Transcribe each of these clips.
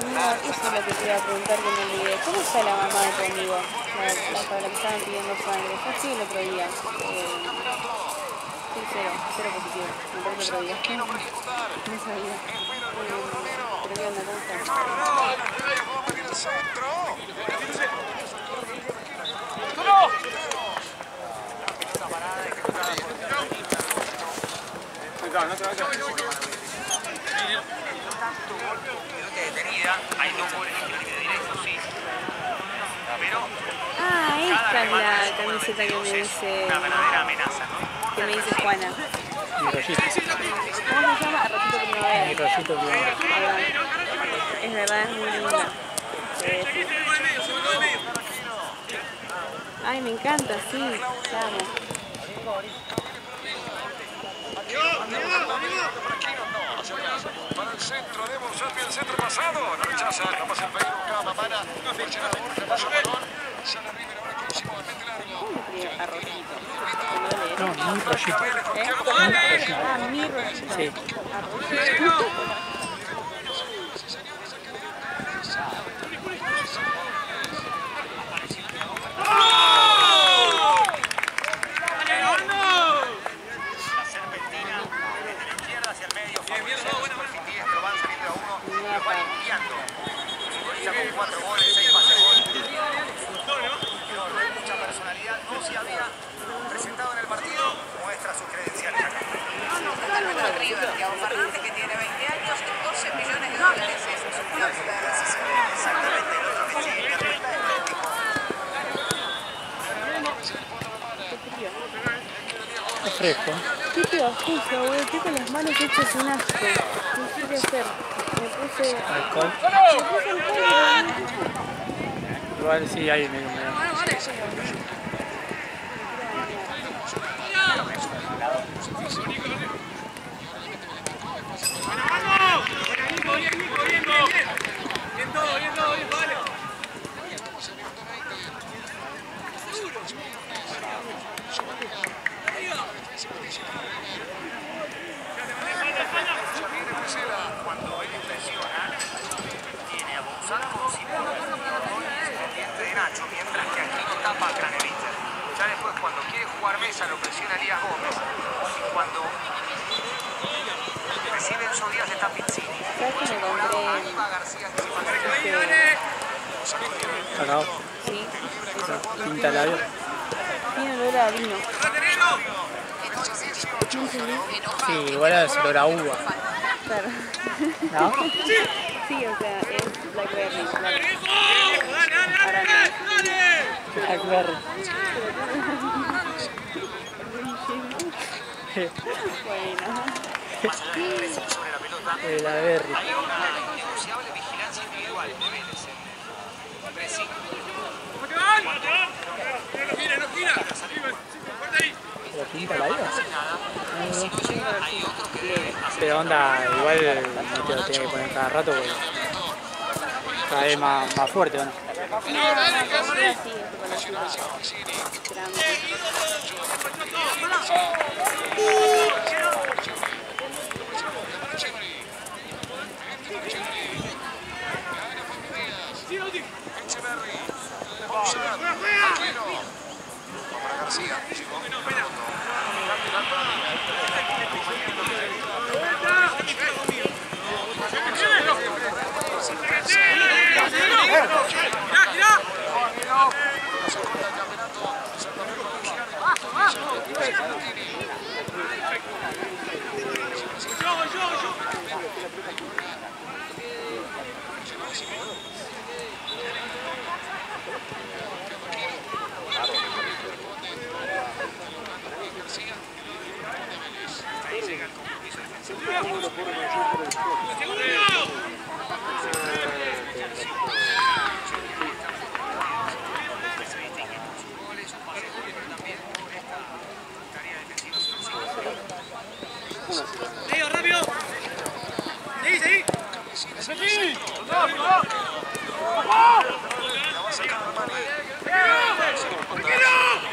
amigo, eso es lo que te iba a preguntar que me olvidé. ¿Cómo está la mamá de tu amigo? Para la que estaban pidiendo sangre. Yo fui el otro día. Sí, cero positivo. Me parece otro día. No sabía. Pero qué onda, ¿cómo está? No te vayas. Detenida, hay 2 goles de directo, sí. Pero esta es la camiseta que me dice. Una verdadera amenaza, ¿no? Que me dice Juana. Mi rollito. ¿Cómo se llama? Arrocito Primavera. Mi rollito primavera. Es verdad, es muy linda. Ay, me encanta, sí, te amo. Para el centro de Bolsonaro, el centro pasado. No rechaza, no pasa el peligro, buscaba Mamana. Pasó balón. Sale River ahora con Simón, mete largo. Arrocito. No, mi rollito. Mi rollito. Sí. Fernández, que tiene 20 años, 12 millones de dólares es su cláusula de rescisión. Exactamente, el otro que sigue Es fresco. Qué pegajoso, boludo. Estoy con las manos hechas un asco. No sé qué hacer. Me puse... Alcohol. Igual sí hay medio. Cuando él presiona, tiene a Gonzalo con Simón pendiente de Nacho, mientras que aquí no tapa a Craneviter. Ya después, cuando quiere jugar Mesa, lo presiona Elías Gómez. Y cuando recibe Enzo Díaz, está Pizzini. Aníbal García encima de Cacao. Sí. Pinta labio. Tiene olor a vino. Sí, igual es olor a uva. Claro. ¿No? Sí, o sea, es blackberry. Blackberry. Bueno. sobre la pelota. La berry. Hay una innegociable vigilancia individual de Vélez. Pressing. ¿Pero pinta labio? Si no llega, hay otro que debe hacer. Pero onda, igual no te lo tiene que poner cada rato porque cada vez más fuerte, ¿o no? Para García.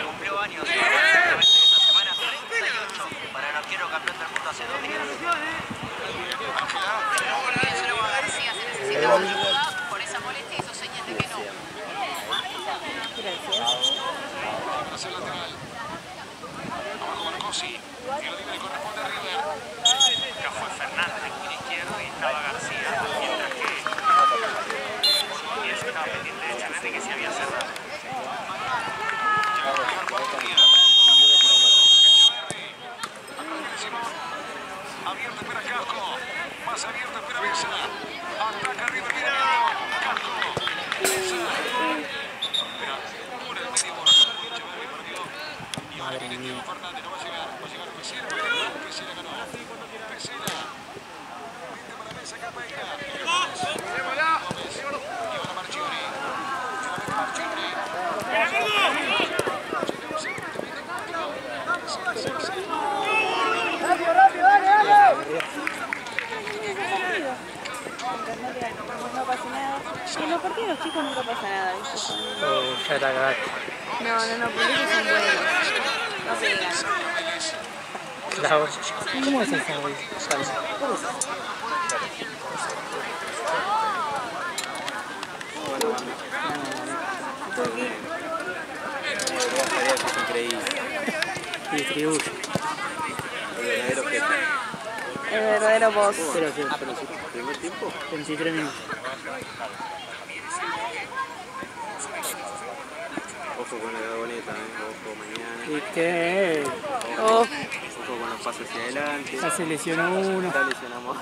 Cumplió años esta semana, 38 para el arquero campeón del mundo hace 2 días. García se necesita más abierto, espera Mesa. Ataca River Plate. Casco. Mesa. Mira, por el medio borde. Echeverri perdió. Y ahora viene Diego Fernández. No va a llegar. Va a llegar Pesela. Pesela ganó. Pesela. Mete para Mesa, Capella. Gómez. Y ahora Marchioni. Finalmente Marchioni. No pasa nada. Y en los partidos los chicos nunca pasa nada, ¿viste? Ya está cagado. No, por eso son buenos. No pegan. Claro. ¿Cómo es esa? Es increíble. Distribuye. El verdadero boss. Pero sí, ¿Primer tiempo? 23 minutos. Ojo con la Gagoneta, ojo mañana. ¿Y qué? Oh, Ojo con los pasos hacia adelante. Ya se lesionó uno. Ya lesionamos.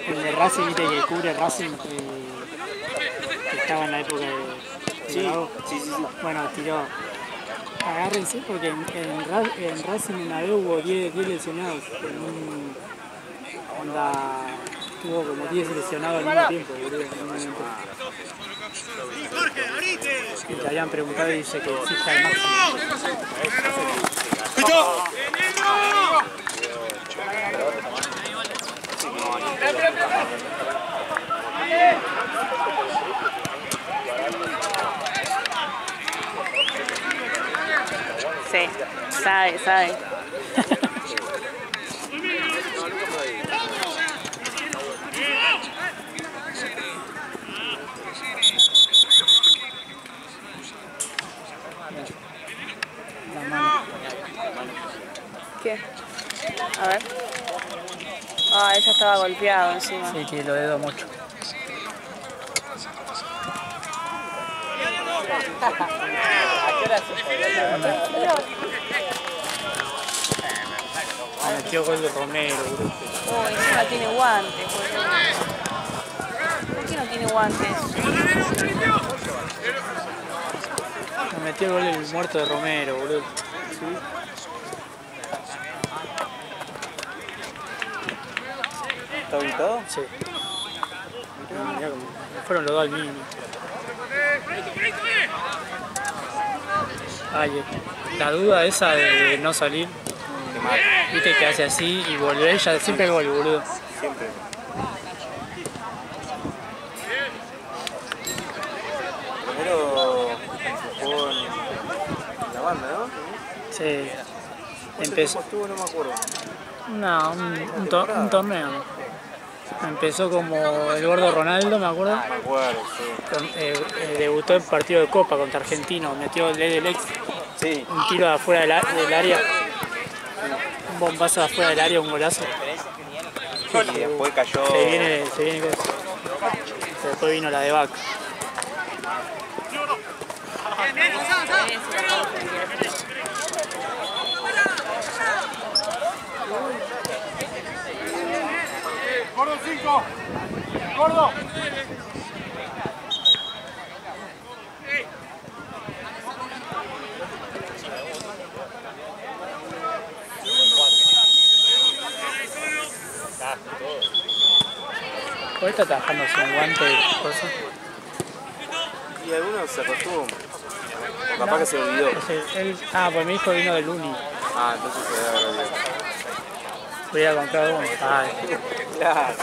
El de Racing, viste que cubre Racing, que estaba en la época de Sí, Gago. sí. Bueno, tiró. Agárrense porque en Racing una vez hubo 10 lesionados. Tuvo como 10 lesionados al mismo tiempo, boludo. En un momento. Y te habían preguntado y dice que exista el máximo. sí, sabe. La mano. ¿Qué? A ver. Ah, ella estaba golpeado encima. Sí, que lo dedo mucho. Metió gol de Romero, bro. Oh, encima tiene guantes, boludo. ¿Por qué no tiene guantes? Me metió gol el muerto de Romero, boludo. ¿Está ubicado? Sí. Mirá cómo fueron los dos al mínimo. Ay, la duda esa de no salir, Qué mal. viste que hace así y volver, ya siempre gol, boludo. Siempre. Romero jugó en la banda, ¿no? Sí. ¿Cuánto Empezó. tiempo estuvo? No me acuerdo. No, un torneo. Empezó como el gordo Ronaldo, me acuerdo. Me acuerdo, sí. Debutó en partido de Copa contra Argentino, metió el del ex, Sí. un tiro de afuera del área, un bombazo de afuera del área, un golazo. Y después cayó. Se viene después vino la de Vaca. Gordo 5. Gordo. ¿Por qué está trabajando sin guante y cosas? Y algunos se acostumbran. O capaz que se olvidó. Pues mi hijo vino del Uni. Ah, entonces se debe haber olvidado. Voy a comprar uno. Ay, Claro.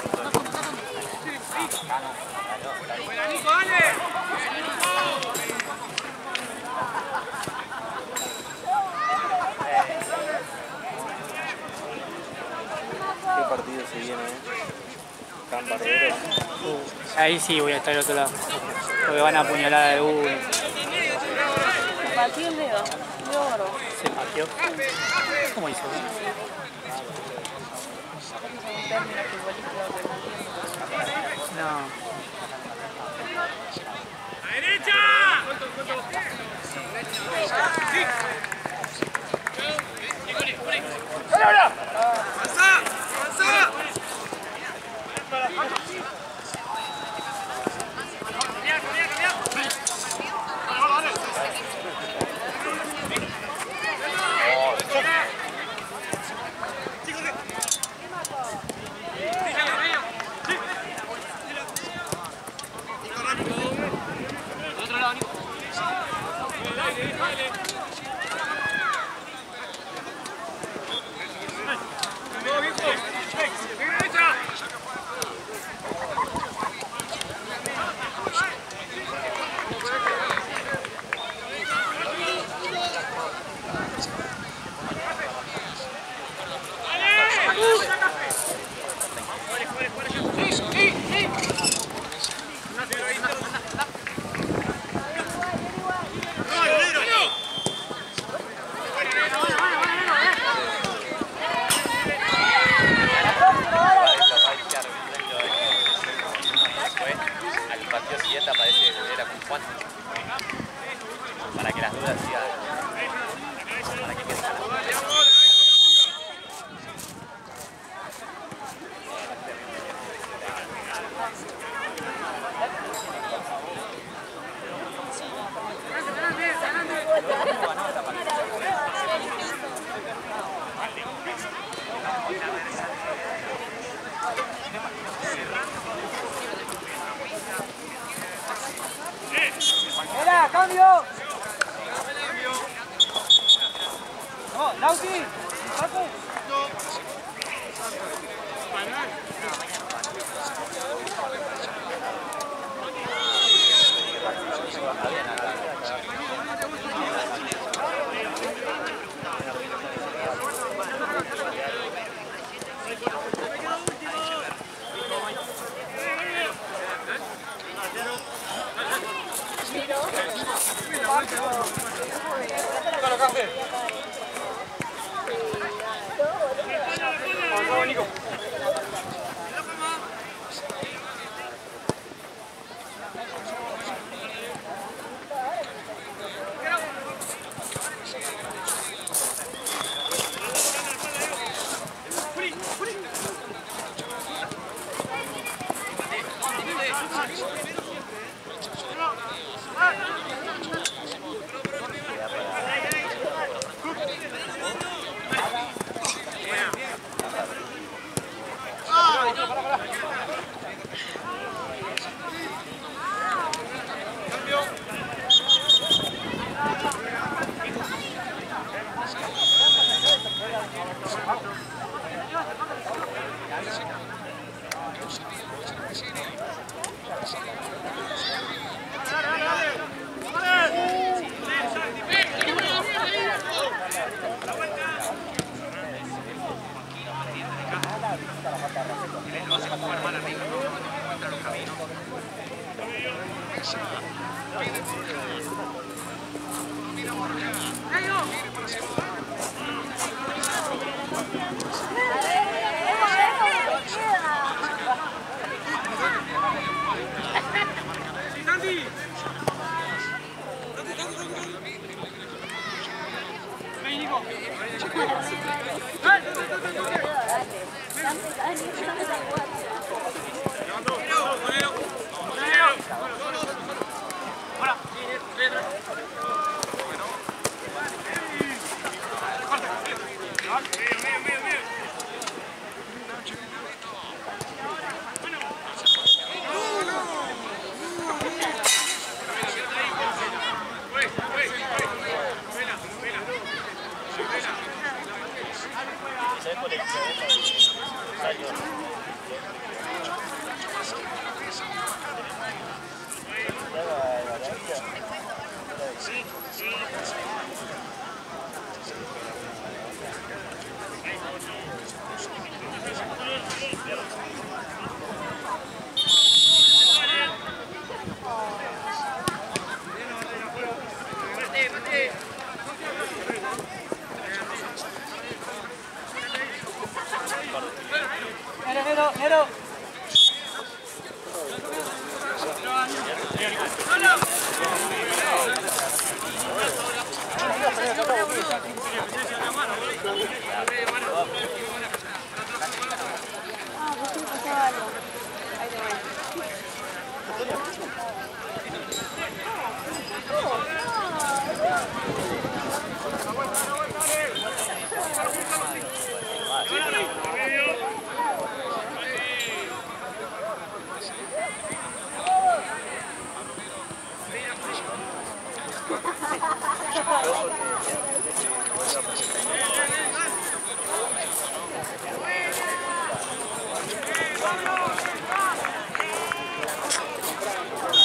¿Qué partido se viene? Tan barbero. ahí sí voy a estar al otro lado. Porque van a apuñalar a alguno. Me batió el dedo gordo. Se pateó. ¿Cómo hizo? No.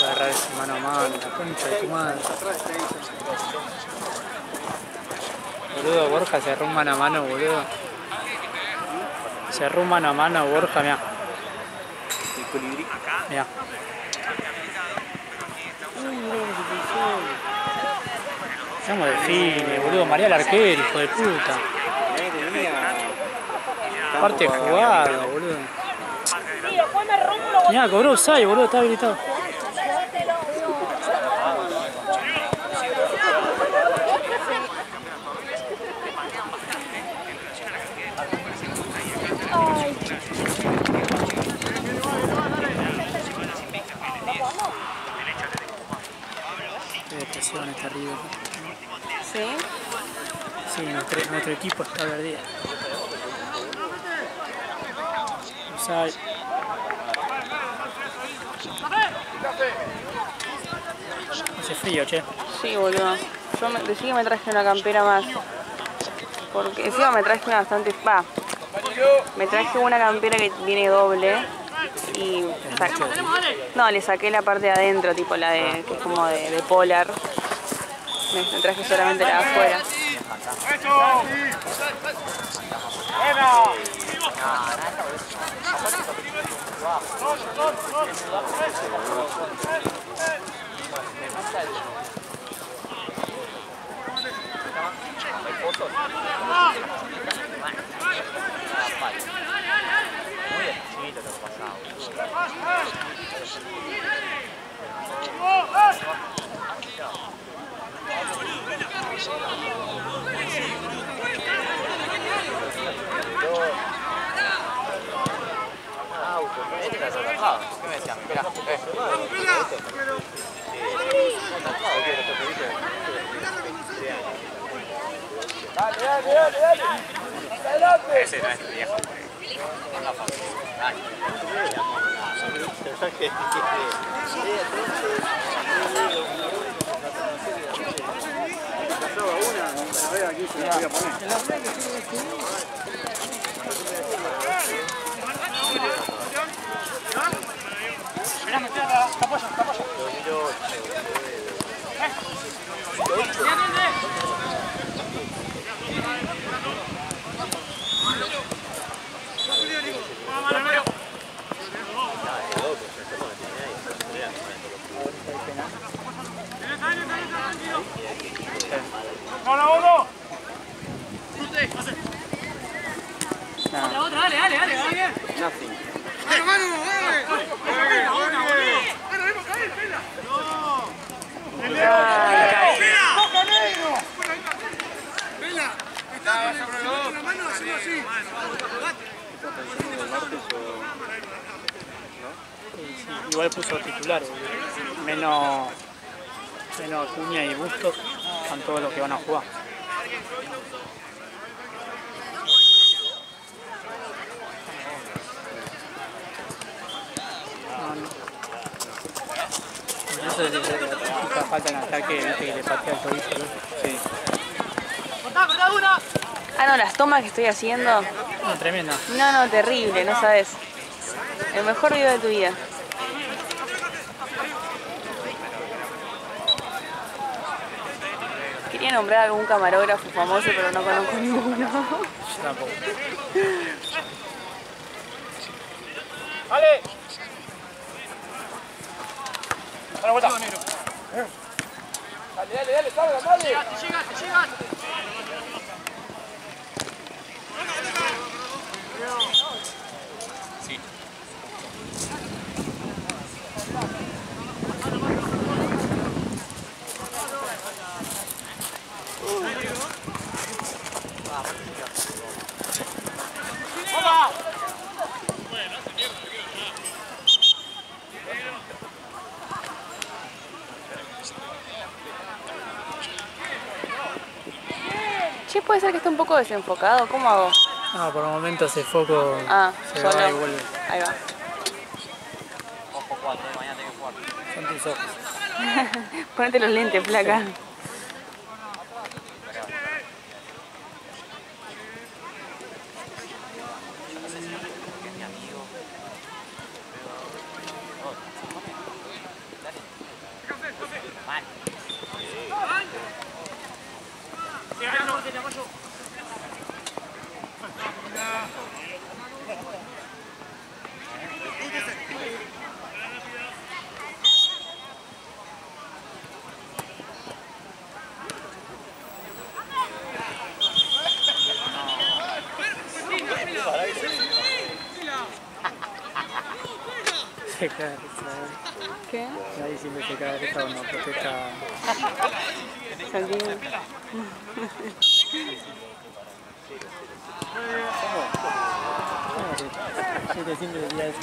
Agarrar ese mano a mano, la concha de tu madre. Boludo, Borja cerró un mano a mano, boludo. Cerró un mano a mano, Borja, mirá. El colibrí. Mirá. Estamos de fine, boludo. María el arquero, hijo de puta. Aparte de jugada, boludo. Mirá, cobró offside, boludo, está habilitado. Qué depresión está arriba. ¿Sí? Sí, nuestro equipo está perdido. Offside. Hace frío, che. Sí, boludo. Decí que me traje una campera más. Porque encima me traje una bastante... me traje una campera que viene doble. Y... no, le saqué la parte de adentro, tipo la de... que es como de polar. Me traje solamente la de afuera. Este está atrapado. ¿Qué me decían? Espera, Dale. Ese no es viejo. No fácil. Otra, dale bien. Nothing. Igual puso titular, menos Acuña y Bustos, son todos los que van a jugar. Eso es la falta en ataque, viste que le patea el tobillo. Sí. ¡Cortá una! Ah, no, las tomas que estoy haciendo. No, tremenda. No, terrible, no sabes. El mejor video de tu vida. Quería nombrar algún camarógrafo famoso, pero no conozco ninguno. Yo tampoco. ¡Vale! ¡A la vuelta! Dale, salga, dale. Llegaste. Sí. Che, puede ser que esté un poco desenfocado. ¿Cómo hago? No, por el momento ese foco se solo. va y vuelve. Ahí va. Ojo 4, mañana tengo que jugar. Son tus ojos. Ponete los lentes, flaca. Se cae de risa. ¿Qué? Nadie siempre se cae de risa cuando protesta. Santino. Yo te siempre decía eso.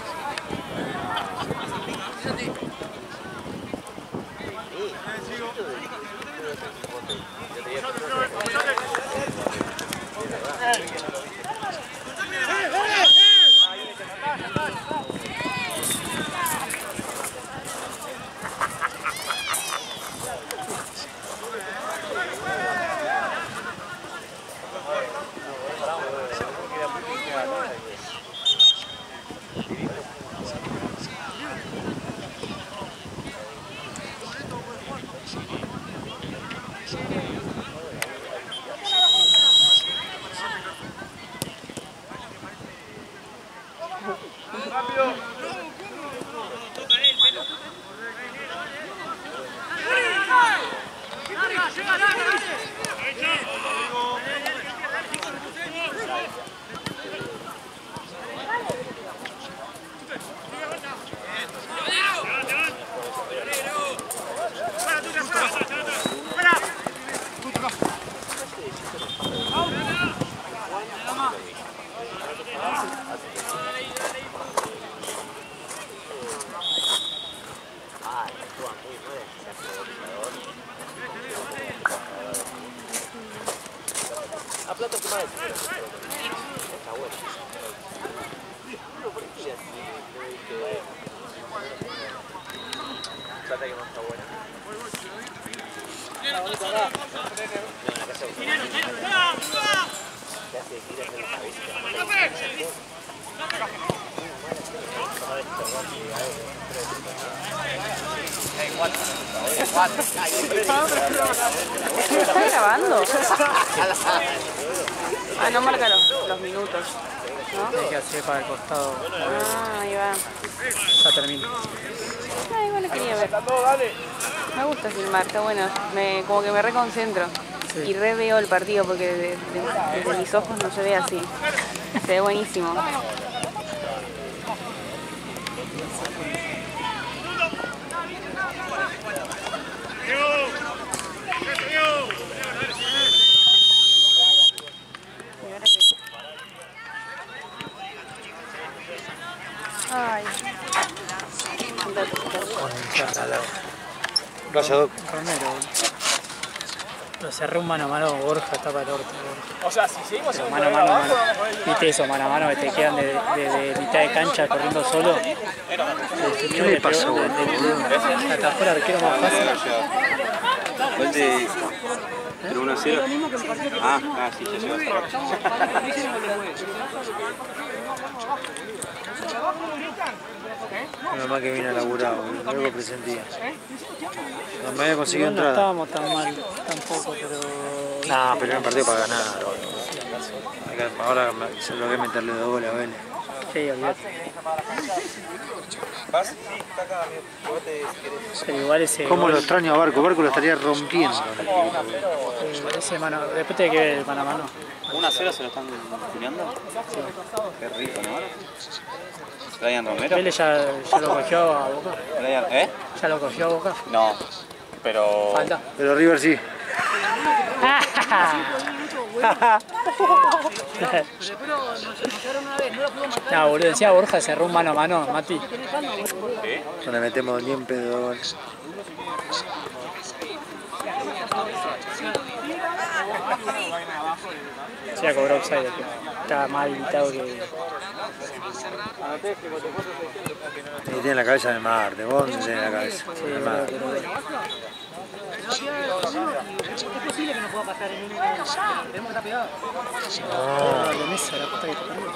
Plata que no está buena. ¿Está grabando? Ah, no marca los minutos, ¿no? Hay que hacer para el costado. Ah, ahí va. Ya termina. Ah, igual lo quería ver. Me gusta filmar, está bueno. Como que me reconcentro. Sí. Y re veo el partido porque desde mis ojos no se ve así. Se ve buenísimo. ¿Y ahora qué? Ay. Rayador. Romero. Lo cerré un mano a mano, Borja está para el orto. O sea, si seguimos en un Mano a poder mano, abajo, viste eso, mano a mano que te quedan de mitad de cancha corriendo solo. ¿Qué le pasó, Hasta afuera arquero más fácil. ¿Cuál de...? ¿Pero 1-0? Ah, sí, ya llegó. Mi mamá que vino a laburar, luego presentía. Me había conseguido No entrada. estábamos tan mal tampoco, pero... No, pero era un partido para ganar. Ahora se lo voy a meterle 2 goles a Vélez. Sí, olvidate. Pero igual ese ¿Cómo gol, lo extraño a Barco? Barco lo estaría rompiendo. ese mano, después tiene que ver el mano a mano. 1-0 se lo están tirando. Qué rico, ¿no? Brian Romero. Vélez ya lo cogió a Boca. Brian, Ya lo cogió a Boca. No, pero... Falta. Pero River sí. No, boludo, decía Borja, cerró un mano a mano, Mati. No le metemos ni en pedo gol. Se iba a cobrar offside, tío. Estaba más habilitado que... Y tiene la cabeza de Marte, vos no tenés la cabeza de Marte. De mesa, la puta que te parió.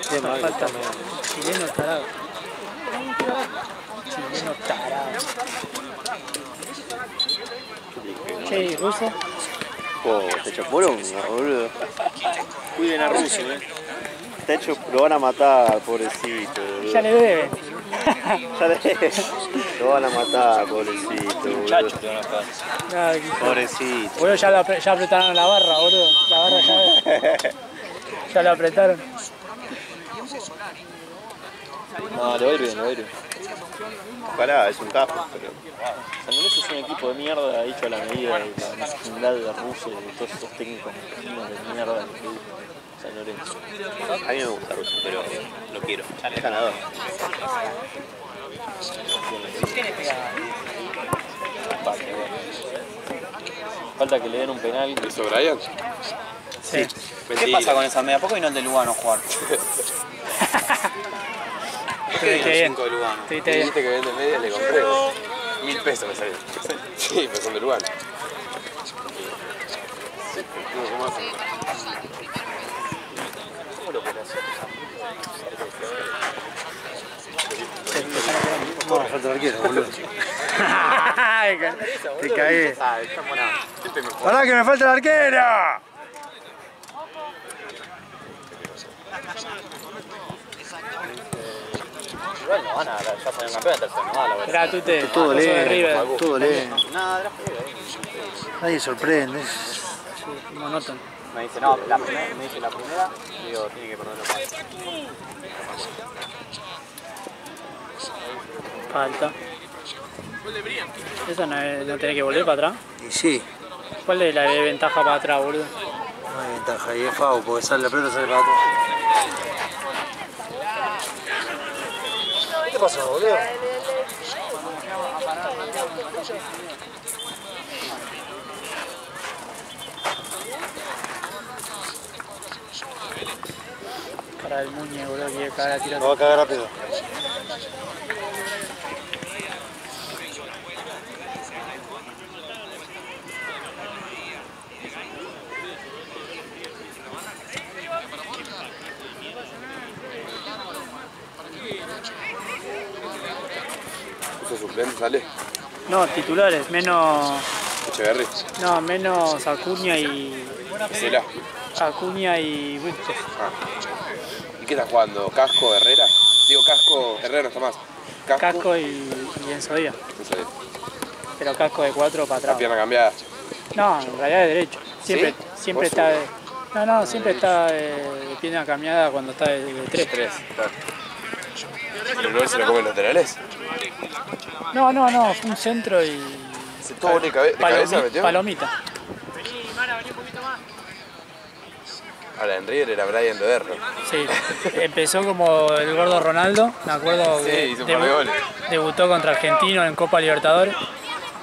Qué mal Falta. que está. Chileno tarado. Chileno tarado. Che, ¿y ruso? Te echó poronga, boludo. Cuiden a Russo, Te hecho, lo van a matar, pobrecito, boludo. Ya le deben. Ya lo van a matar, pobrecito, boludo. Muchachos te van a estar. Pobrecito. Boludo, ya apretaron la barra, boludo. La barra ya la apretaron. No, le va a ir bien, le va a ir bien. Ojalá, es un capo, pero... San Lorenzo es un equipo de mierda hecho a la medida de la nacionalidad de Russo y de todos esos técnicos mexicanos de mierda que produce San Lorenzo. A mí me gusta Russo, pero lo quiero. Es ganador. Empate, bueno. Falta que le den un penal. ¿Eso, Brian? Sí. ¿Qué pasa con esa media? ¿Por qué vino el de Lugano a jugar? Estuviste bien. De Lugano. Estuviste Y bien. dijiste que vende media, le compré 1000 pesos me salió. Sí, pero son de Lugano. Sí, no, ¿cómo hacen? ¿Cómo lo puede hacer? No, falta el arquero, boludo. Te caí. ¡Pará que me falta el arquero! Igual no van a ya salieron campeones tercero, no va a la Era Tute, Todo coso de River. lento, todo lento. Nada, era feo. Nadie sorprende. Monótono. Me dice, no, la primera, me dice la primera, digo, tiene que perder los Falta. ¿Eso no tiene que volver para atrás? Y sí, ¿Cuál es la ventaja para atrás, boludo? no hay ventaja. Y es FAU, porque sale la pelota, sale para atrás. ¿Qué te pasó, boludo? Para el Muñe, boludo, que quiere cagar a tiro. Lo va a cagar rápido. ¿Puso suplente, sale? No, titulares, menos... Echeverri. No, menos Acuña y... Cela. Acuña y Víctor. ¿Y qué está jugando? ¿Casco, Herrera? Digo, Casco, Herrera no está más. Casco y Enzo Díaz. Enzo Díaz. Pero Casco de 4 para La atrás. pierna cambiada. No, en realidad de derecho. Siempre, ¿Sí? siempre ¿Vos está sos? de... No, siempre está de pierna cambiada cuando está de 3. Claro. ¿Pero no se lo comen los laterales? No, fue un centro y... ¿Se todo de cabeza metió? Palomita. Ahora, en River era Brian Loderro. Sí, empezó como el gordo Ronaldo, me acuerdo Sí, que hizo un par de goles. debutó contra Argentino en Copa Libertadores,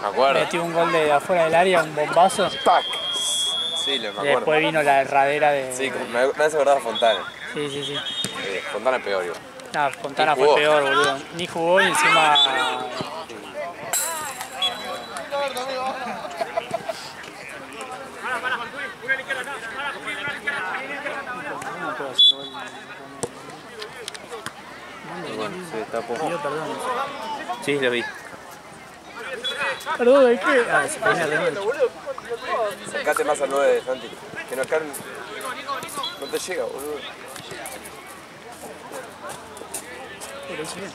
Me acuerdo. metió un gol de afuera del área, un bombazo, ¡Pac! Sí, me y acuerdo. después vino la herradera de... Sí, me hace acordar a Fontana. Sí. Fontana es peor, igual. No, Fontana Ni fue jugó. peor, boludo. Ni jugó y encima... Bueno, se destapó. Perdón. Sí, lo vi. Perdón, ¿de qué? Ah, se ponía de nuevo. Sacate más al 9 de Santi. Que no acá no te llega, boludo. Pero hizo bien.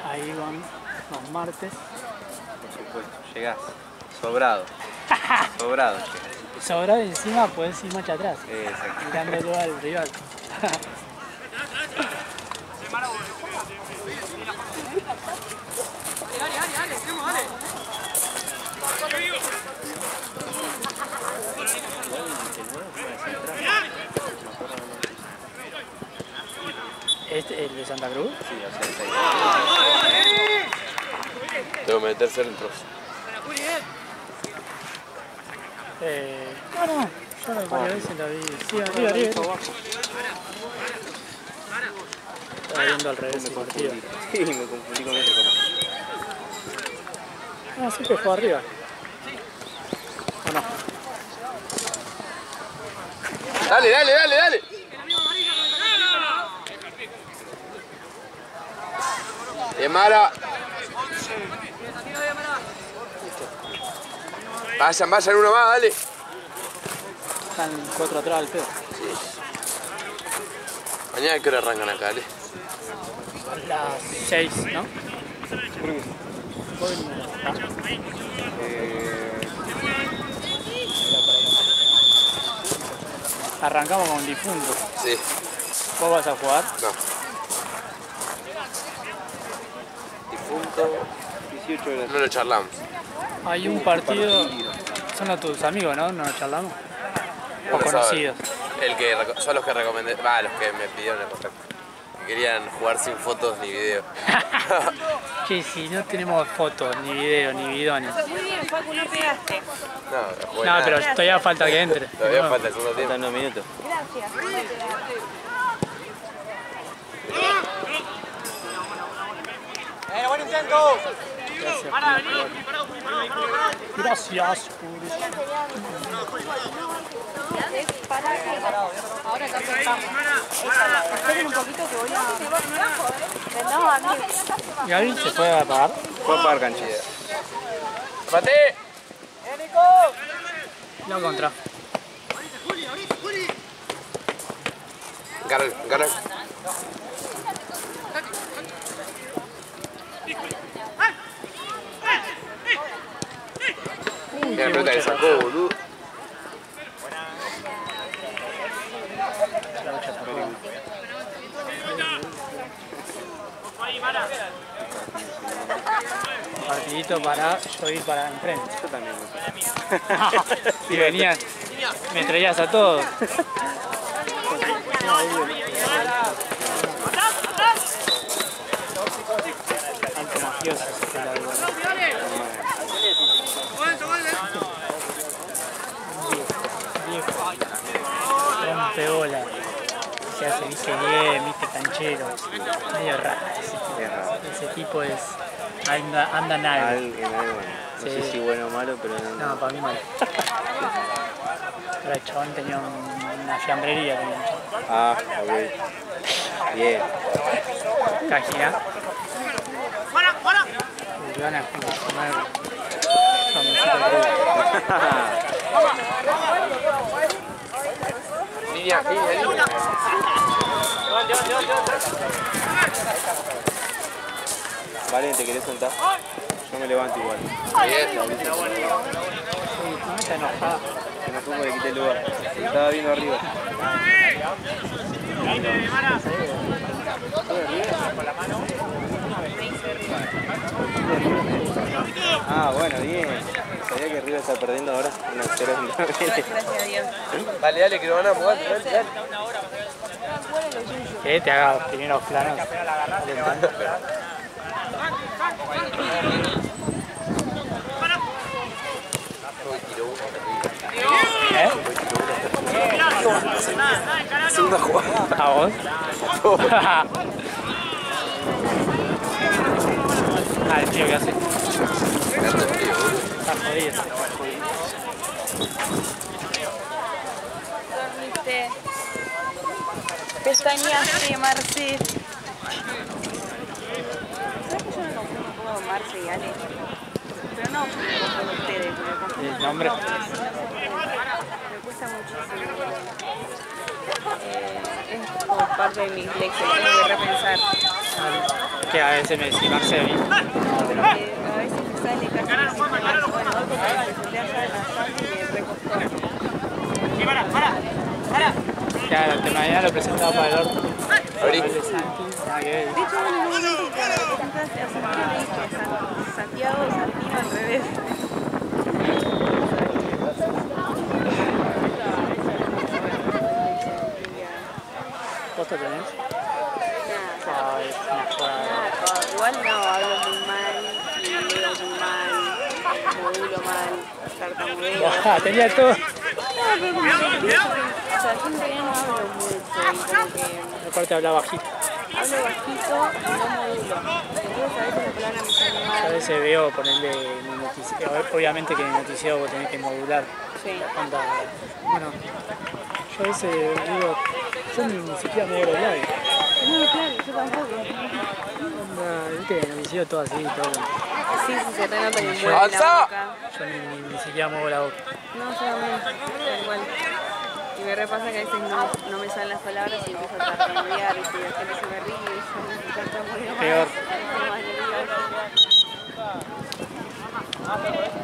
Ahí van los martes. Por supuesto, llegás. Sobrado. Sobrado llegás. Sobrado y encima podés ir marcha atrás, Exacto. mirándolo al rival. ¿Este, el de Santa Cruz? Sí, o sea, es ahí. Tengo que meterse en el trozo. No, yo varias veces lo vi. Sí, arriba. Estaba viendo al revés el partido. Sí, me confundí con otro como. No, siempre fue arriba. ¿O no? Dale. Mara. Vayan uno más, dale. Están 4 atrás al pedo. Mañana hay que hora arrancan acá, dale. Las 6, ¿no? Hoy arrancamos con difunto. Sí. ¿Vos vas a jugar? No. Difunto, 18 horas. No lo charlamos. Hay un partido. Son tus amigos, ¿no? ¿No charlamos? O Uno sabe. conocidos. Son los que recomendé. Los que me pidieron el contacto. Que querían jugar sin fotos ni video. Che, si no tenemos fotos, ni video, ni bidones. Muy bien, Facu, no pegaste. No, No, pero todavía falta que entre. Todavía falta el segundo tiempo. Faltan unos minutos. Gracias. Gracias. Ahora acá estamos. Esperen un poquito que voy a... No, amigo. Gaby, ¿se puede apagar? Puedo pagar cancha. ¡Mate! No, contra. Gana. Mira la pelota que sacó, boludo. Partidito para yo ir para enfrente. Yo también me Y venían, me traías a todos. Alto mafioso, ese pelado. rompe bola. Se hace, viste, bien, viste, canchero. Medio raro. Ese tipo es. Anda en algo. No sé si bueno o malo, pero no. No, para mí malo. Pero el chabón tenía una fiambrería. Ah, ok. Bien. Cajina. Y van a comer jamoncito crudo. Línea. Valen, ¿te querés sentar? Yo me levanto igual. Ahí está. Está enojada. Se enojó porque le quité el lugar. Se estaba viendo arriba. Ah, bueno, bien. Sabía que River está perdiendo ahora 1-0. Gracias a Dios. Dale, que lo ganamos, dale. Que te haga primeros planos. ¿Eh? Segunda jugada. ¿A vos? Ah, el tío que hace. Está jodido. Dormiste. Pestañaste, Marce. ¿Sabes que yo me confundo un poco con Marce y Ale? Pero no con ustedes, me confundo. ¿El nombre? Me cuesta muchísimo. Es como parte de mi dislexia, tengo que repensar. Que a veces me decís Marce a mí. No, pero a veces me sale casi bueno, hoy porque me presenté allá en la Santi y me recostó. Claro, que mañana lo presentaba para el orto. Abrí. El de Santi, nada que ver. De hecho, en un momento que presentaste a Santiago, le dije Santiago, Santino al revés. ¿Vos te tenés? Nada, Ay, es una jugada. igual no, hablo muy mal, leo muy mal, modulo mal, tartamudeo. Ah, tenía todo. No, pero como que, o sea, siempre que no hablo mucho y como que Aparte hablaba bajito. hablo bajito y no modulo. Entonces a veces la palabra me sale A mal. veces veo ponerle en el noticiero. Obviamente que en el noticiero vos tenés que modular. Sí. Onda, bueno, yo a veces digo, yo ni siquiera me veo los labios. No, claro, yo tampoco. Onda, viste, el noticiero todo así, todo. Sí, se renota que mueve la ¡Alza! boca. Yo ni siquiera muevo la boca. No, yo también, tal cual. Y me repasa que a veces no me salen las palabras y empiezo a tartamudear y la gente se me ríe y yo me tartamudeo más. Peor. Más nerviosa.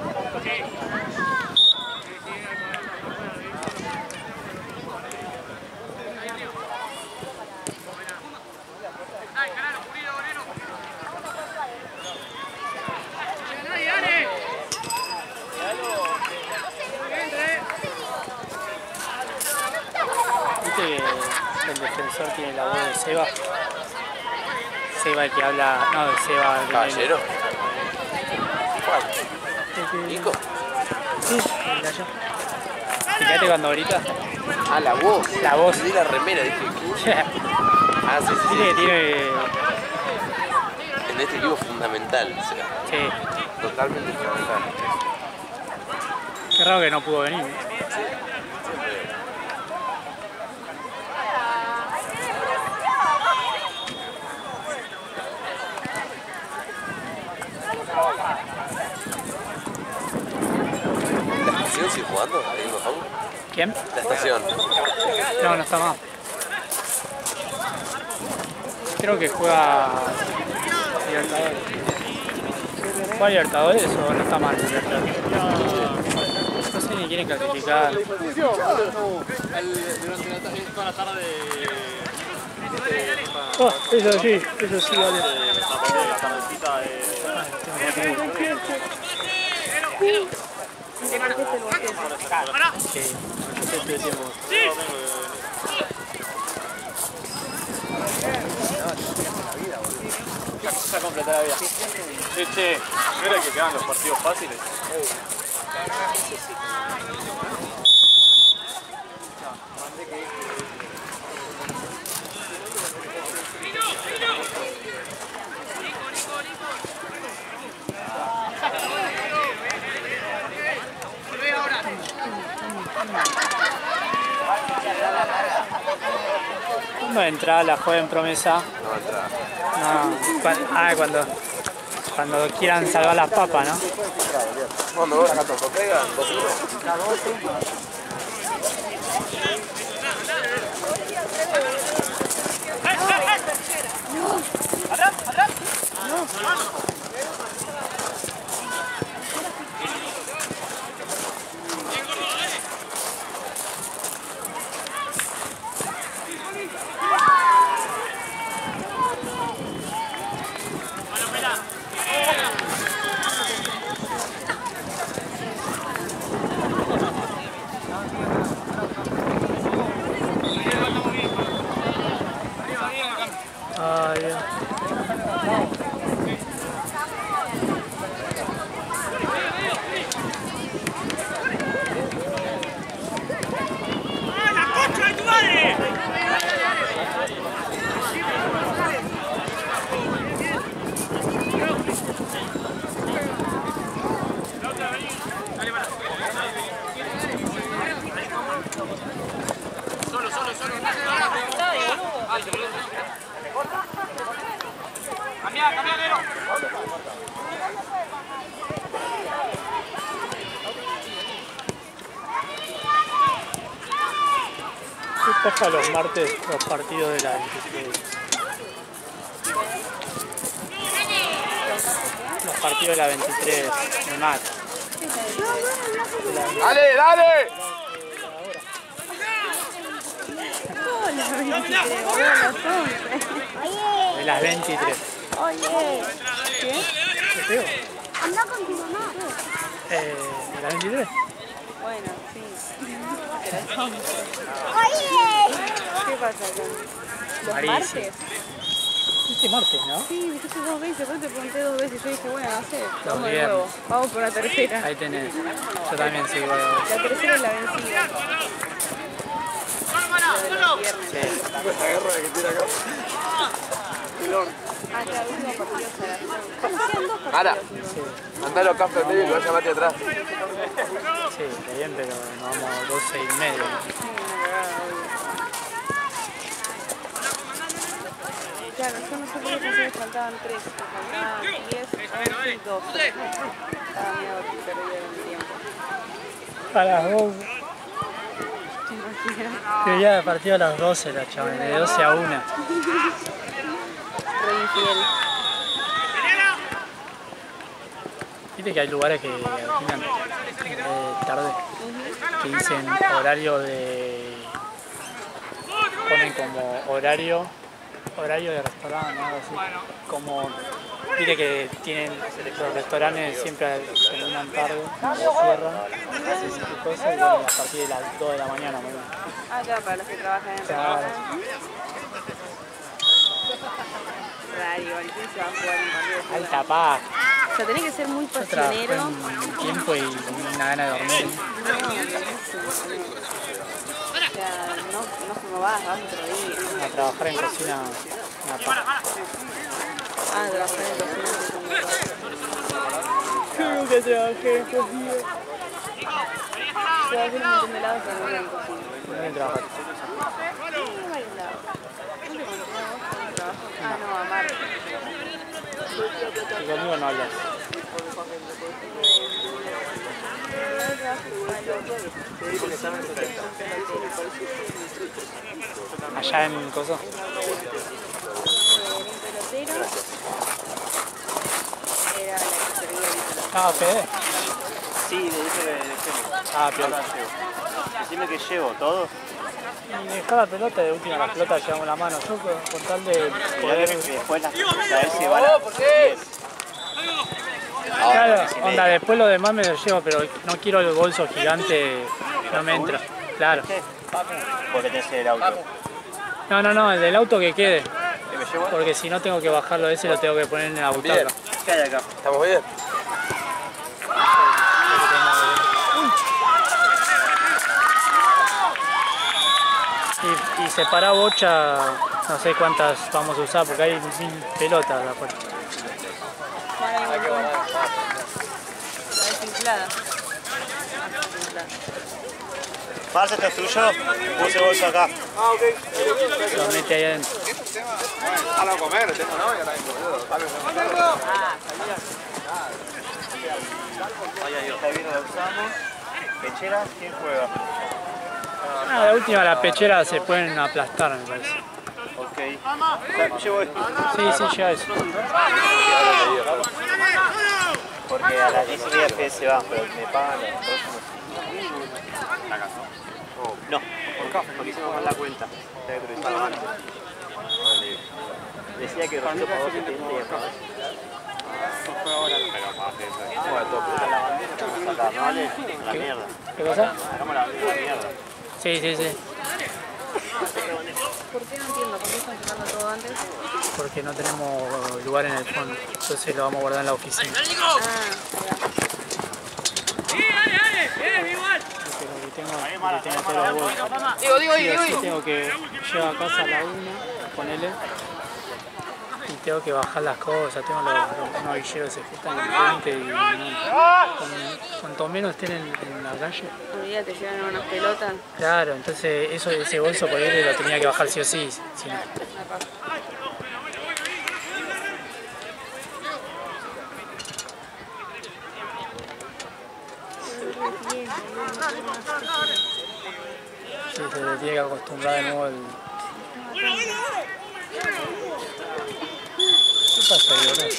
Viste que el defensor tiene la voz de Seba. Seba el que habla. No, de Seba. Caballero. ¿Cuál? ¿Nico? Sí, el gallo. Fíjate cuando grita. Ah, la voz. La voz. Vi la remera, dije, ¿qué? Ah, sí, sí, Viste que sí. tiene. En este equipo fundamental, o sea, Sí. totalmente fundamental. Qué raro que no pudo venir. ¿La estación sigue jugando? ¿Ahí en Bajau? ¿Quién? La estación. No, no está más. Creo que juega Libertadores. ¿Juega Libertadores o no está mal Libertadores? No sé ni quieren clasificar. Oh, eso sí, vale. Sí, yo te estoy diciendo. Está completada la vida. Che, ¿no era que quedan los partidos fáciles? ¿Cuándo entra la joven promesa? No, cuando quieran salvar las papas, ¿no? ¿Cuándo vos acá tocó? ¿Pegan? Ay, Dios. ¿Qué pasa los martes, los partidos de la 23? Los partidos de la 23 de MAC. ¡Dale, dale! De las 23. Oye, ¿qué? ¿Qué feo? Anda con tu mamá. ¿De las 23? Bueno, sí. Oye. ¿Qué pasa con los Marisa. martes? Este martes, ¿no? Sí, dijiste 2 veces, pero te pregunté 2 veces. Yo dije, bueno, no sé, Los vamos de viernes. nuevo. Vamos por la tercera. Ahí tenés. Yo también sigo. La tercera es la vencida. Sí. Ah, claro, último partido será. Hacían 2 Ara, partidos. andá a los cafés en medio y que vaya Mati atrás. Sí, está bien, pero nos vamos a 12:30. Claro, yo no sé por qué pensé que faltaban 3. Faltaban 10, 11 y 12. Estaba miedo que perdieron tiempo. A las 12. ¿Te imaginas? Quería partido a las 12 la chaval, de 12 a 1. Re infiel. Viste que hay lugares que alquilan tarde, que dicen horario de... ponen como horario de restaurante, algo así. Como, viste que tienen los restaurantes siempre terminan tarde, cierran, hacen sus cosas y bueno, a partir de las 2 de la mañana. Bueno. Ah, claro, para los que trabajan en Claro. Radio, igual, ¿quién se va a jugar un partido de Alta paja. O sea, tenés que ser muy Yo trabajo pasionero. en tiempo y una gana de dormir. No, buenísimo. O sea, no vas otro día. A trabajar en cocina, una paja. Ah, trabajar en cocina. Nunca trabajé en cocina. Yo hacer un montón de helados, pero no en cocina. ¿Dónde trabajas? En varios lados. ¿Dónde conocés a vos con el trabajo? Ah, no, a Marta. Y conmigo no hablas. Allá en Coso. Pelotero. Era la que servía el Ah, Fede. Sí, le dije que dejemos. Ah, piola. Decime que llevo todo. Y dejar la pelota, de última la pelota llevamos la mano. Yo con tal de poder... Después las cosas a veces van a... Claro, onda, después lo demás me lo llevo, pero no quiero el bolso gigante, no me entra. Claro. Porque tenés el auto. No, el del auto que quede. ¿Qué me llevo? Porque si no tengo que bajarlo ese, lo tengo que poner en la butaca. Bien. ¿Qué hay acá? ¿Estamos bien? Y separa bocha, no sé cuántas vamos a usar porque hay 1000 pelotas de afuera. Desinflada. Marce, ¿te tuyo? Puse bolso acá. Lo mete ahí adentro. A no comer, tengo novia ahora. Está bien, la usamos. Pecheras, ¿quién juega? La última, las pecheras se pueden aplastar, me parece. Ok. Llevo esto. Sí, lleva eso. Porque a las 10:30 se van, pero me pagan los próximos. No, porque hicimos mal la cuenta. Decía que Rocío pagó 70 y después. La mierda. ¿Qué cosa? Sacamos la mierda. Sí. ¿Por qué no entiendo? ¿Por qué están sacando todo antes? Porque no tenemos lugar en el fondo. Entonces lo vamos a guardar en la oficina. Tengo que llevar a casa a la 1, ponele. Y tengo que bajar las cosas, tengo los novilleros que están enfrente y cuanto menos estén en la calle. Olvídate, te llevan unas pelotas. Claro, entonces ese bolso por ahí lo tenía que bajar sí o sí, si no. Sí, se le tiene que acostumbrar de nuevo el... ¿Qué pasa ahí, boludo?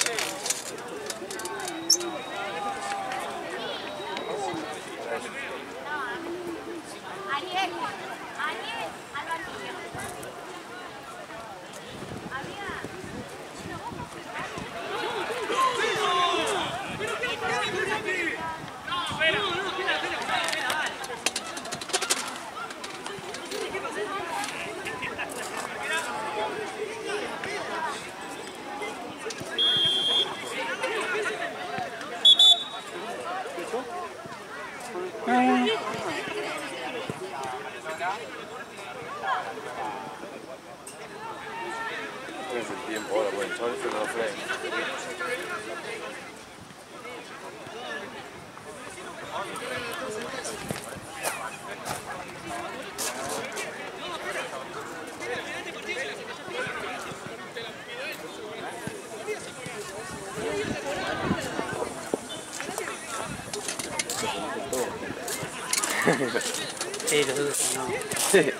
Tienes el tiempo ahora, bueno, chaval, esto no lo frena. Sí, los otros no. Sí.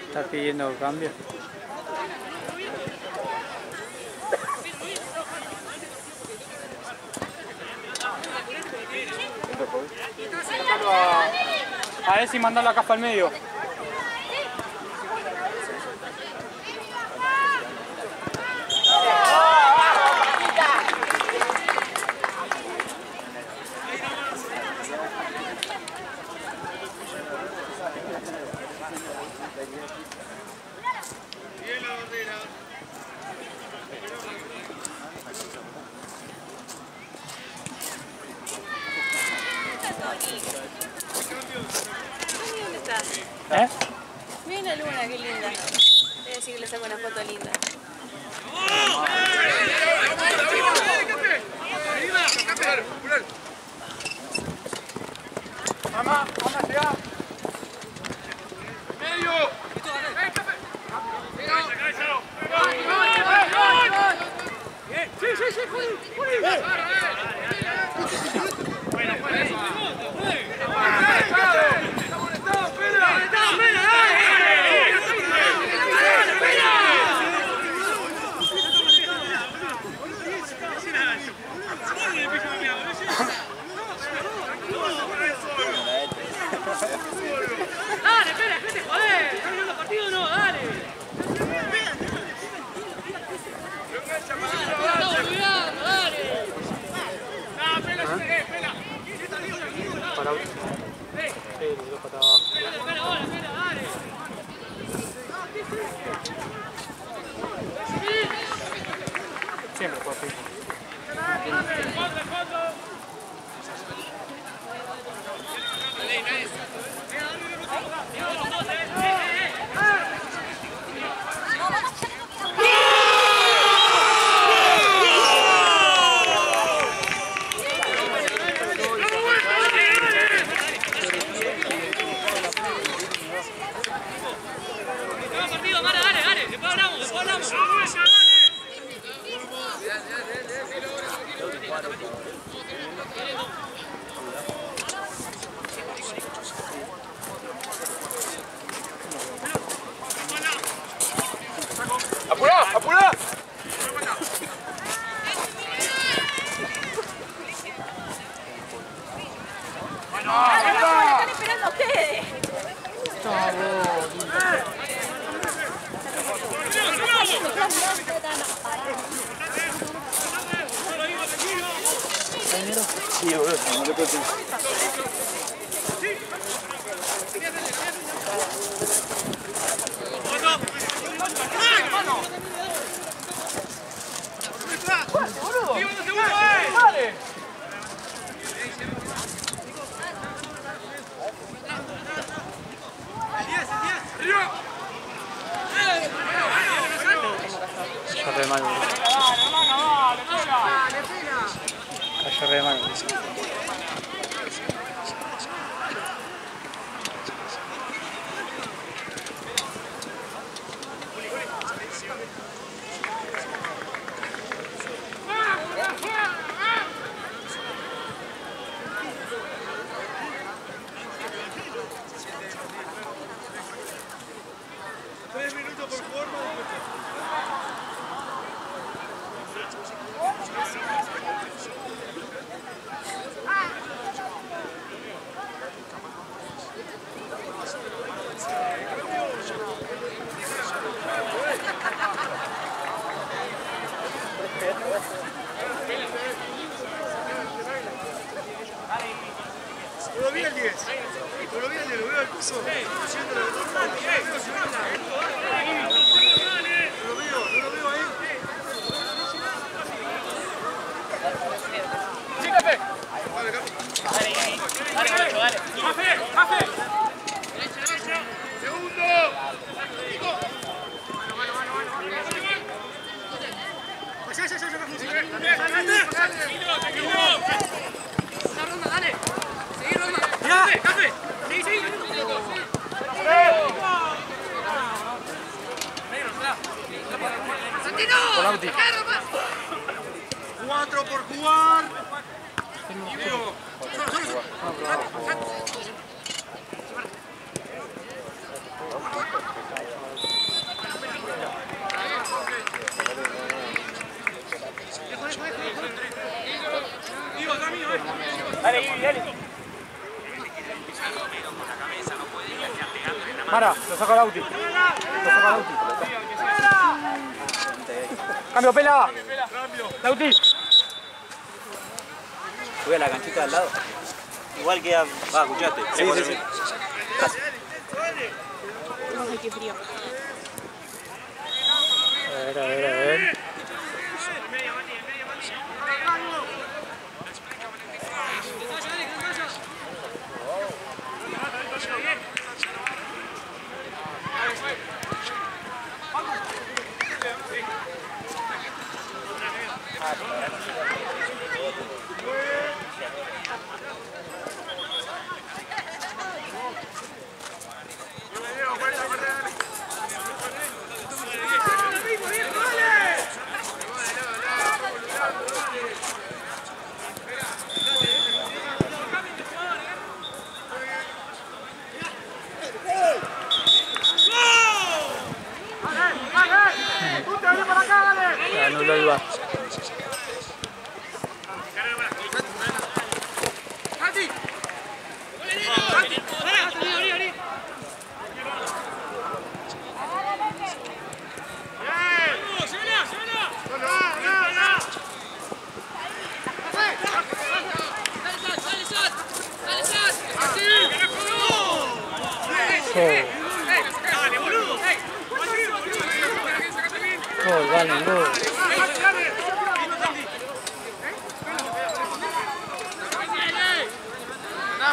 ¿Estás pidiendo cambio? A ver si mandar la caja al medio. ¿Eh? Miren la luna, qué linda. Debe decir que le saco una foto linda. Mamá, llega. Medio. Dale, espera, que te joder. ¿Estás viendo el partido o no? Dale. Cuidado, dale. No, pela, pela. Para sí, los dos para abajo. Espera, dale. Siempre, papi. están esperando a ustedes. Sí, boludo, no le puedo decir. Cayó re mal, boludo. Cayó re mal, boludo. Lo vi el 10. Lo vi el 10, lo veo al piso. Lo veo ahí. Sí, Café. Dale, Nacho, dale. Café. Segundo. Esa ronda, dale. Seguí ronda. Café. Seguí. Santino. 4 por jugar. Dale. Mara, lo saca Lauti. Cambio, Pela. Lauti. Voy a la canchita de al lado. Igual queda. Va, escuchaste. Sí. Ay, qué frío. A ver. Anuló el VAR.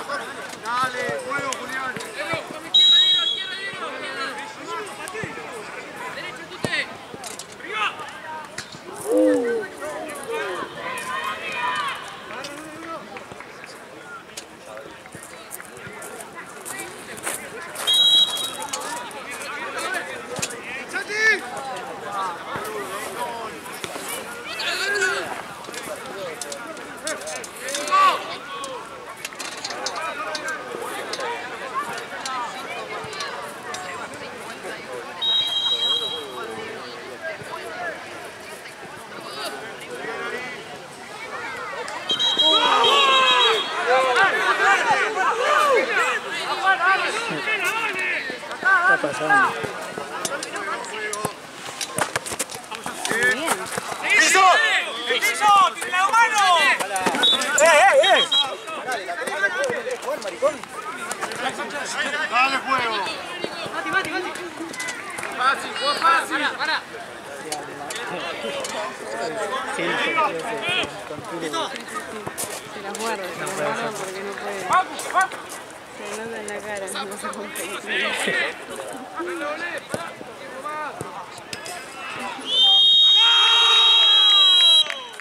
Gol. Dale, juego, Julián. Derecho, Tute. segundo. ¡Piso! ¡Piso! ¡Tiene la mano! Dale juego. Mati. Fácil, fácil. Para. Sí, Se las guarda porque no puede. Se nota en la cara, no se